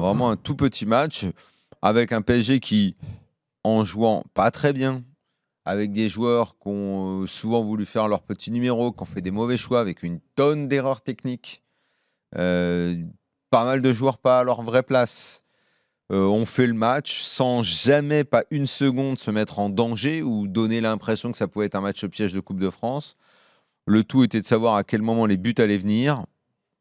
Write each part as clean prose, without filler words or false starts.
Vraiment un tout petit match avec un PSG qui, en jouant pas très bien, avec des joueurs qui ont souvent voulu faire leur petit numéro, qui ont fait des mauvais choix, avec une tonne d'erreurs techniques, pas mal de joueurs pas à leur vraie place, ont fait le match sans jamais, pas une seconde, se mettre en danger ou donner l'impression que ça pouvait être un match piège de Coupe de France. Le tout était de savoir à quel moment les buts allaient venir.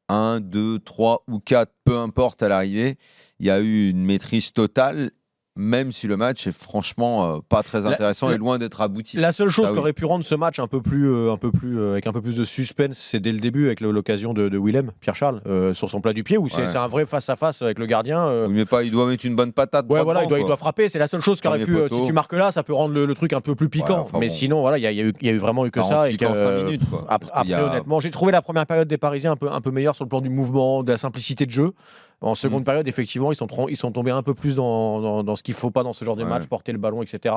1, 2, 3 ou 4, peu importe à l'arrivée. Il y a eu une maîtrise totale, même si le match est franchement pas très intéressant et loin d'être abouti. La seule chose qui aurait pu rendre ce match avec un peu plus de suspense, c'est dès le début avec l'occasion de Willem, Pierre-Charles, sur son plat du pied, où c'est un vrai face-à-face avec le gardien. Oui, mais il doit mettre une bonne patate. Ouais, voilà, il doit frapper. C'est la seule chose qui aurait pu. Si tu marques là, ça peut rendre le truc un peu plus piquant. Mais sinon, voilà, il y a eu vraiment eu que ça. Et 5 minutes, quoi. Après, honnêtement, j'ai trouvé la première période des Parisiens un peu meilleure sur le plan du mouvement, de la simplicité de jeu. En seconde période, effectivement, ils sont tombés un peu plus dans ce qu'il ne faut pas dans ce genre de match, porter le ballon, etc.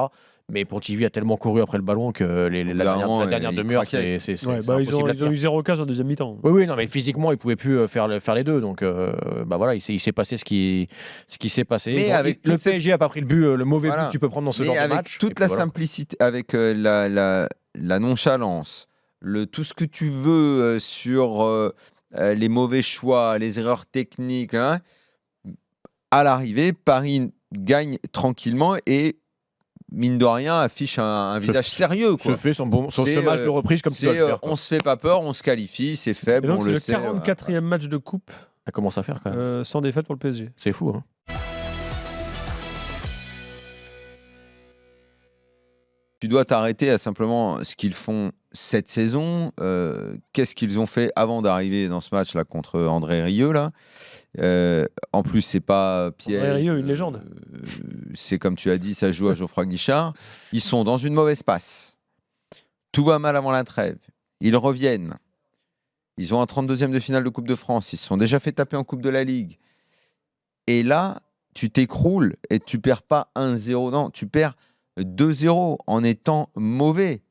Mais Pontivy a tellement couru après le ballon que la dernière demi-heure, c'est ils ont eu 0 cas en deuxième mi-temps. Oui, non, mais physiquement, ils ne pouvaient plus faire les deux. Donc, voilà, il s'est passé ce qui s'est passé. Mais avec le PSG n'a pas pris le mauvais but que tu peux prendre dans ce genre de match. Avec toute la simplicité, avec la nonchalance, tout ce que tu veux sur les mauvais choix, les erreurs techniques, hein, à l'arrivée, Paris gagne tranquillement et mine de rien affiche un visage sérieux. Se fait son ce match de reprise comme tu dois le faire. On se fait pas peur, on se qualifie, c'est faible, donc on le sait. C'est le 44e match de coupe. Ça commence à faire quand même. Sans défaite pour le PSG. C'est fou, hein. Tu dois t'arrêter à simplement ce qu'ils font cette saison. Qu'est-ce qu'ils ont fait avant d'arriver dans ce match là contre André Rieu là. En plus, c'est pas Pierre. André Rieu, une légende. C'est comme tu as dit, ça joue à Geoffroy Guichard. Ils sont dans une mauvaise passe. Tout va mal avant la trêve. Ils reviennent. Ils ont un 32e de finale de Coupe de France. Ils se sont déjà fait taper en Coupe de la Ligue. Et là, tu t'écroules et tu perds pas 1-0. Non, tu perds 2-0 en étant mauvais.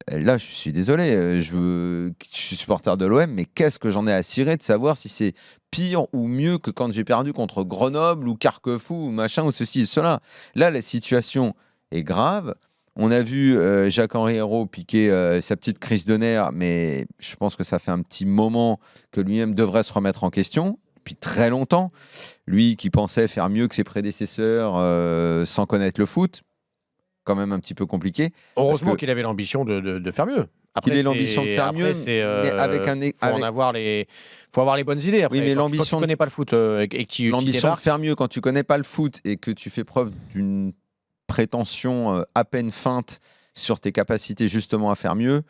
Là, je suis désolé, je suis supporter de l'OM, mais qu'est-ce que j'en ai à cirer de savoir si c'est pire ou mieux que quand j'ai perdu contre Grenoble ou Carquefou ou machin ou ceci et cela. Là, la situation est grave. On a vu Jacques-Henri Hérault piquer sa petite crise de nerfs, mais je pense que ça fait un petit moment que lui-même devrait se remettre en question, depuis très longtemps. Lui qui pensait faire mieux que ses prédécesseurs sans connaître le foot. Quand même un petit peu compliqué. Heureusement qu'il avait l'ambition de faire mieux. Après, il a l'ambition de faire mieux, mais avec un. Faut avoir les bonnes idées. Après, oui, mais quand tu connais pas le foot et que tu l'ambition de faire mieux quand tu connais pas le foot et que tu fais preuve d'une prétention à peine feinte sur tes capacités justement à faire mieux.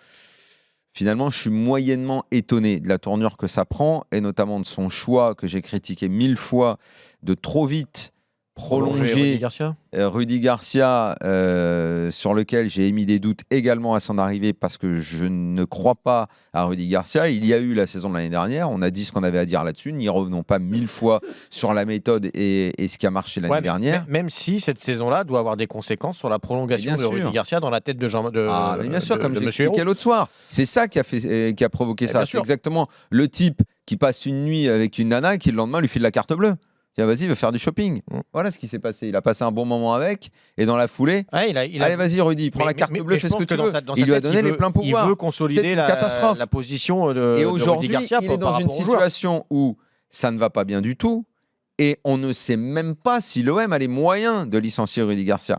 Finalement, je suis moyennement étonné de la tournure que ça prend et notamment de son choix que j'ai critiqué 1000 fois de trop vite prolonger Rudy Garcia, sur lequel j'ai émis des doutes également à son arrivée parce que je ne crois pas à Rudy Garcia. Il y a eu la saison de l'année dernière, on a dit ce qu'on avait à dire là-dessus, n'y revenons pas 1000 fois sur la méthode et ce qui a marché l'année dernière. Même si cette saison-là doit avoir des conséquences sur la prolongation de Rudy Garcia dans la tête de Jean. Mais bien sûr, comme j'ai expliqué l'autre soir. C'est ça qui a provoqué ça. C'est exactement le type qui passe une nuit avec une nana et qui le lendemain lui file la carte bleue. Tiens, vas-y, il veut faire du shopping. Voilà ce qui s'est passé. Il a passé un bon moment avec, et dans la foulée, allez, vas-y, Rudy, prends la carte bleue, fais ce que tu veux. Il lui a donné les pleins pouvoirs. Il veut consolider la position de Rudy Garcia. Et aujourd'hui, il est dans une situation où ça ne va pas bien du tout, et on ne sait même pas si l'OM a les moyens de licencier Rudy Garcia.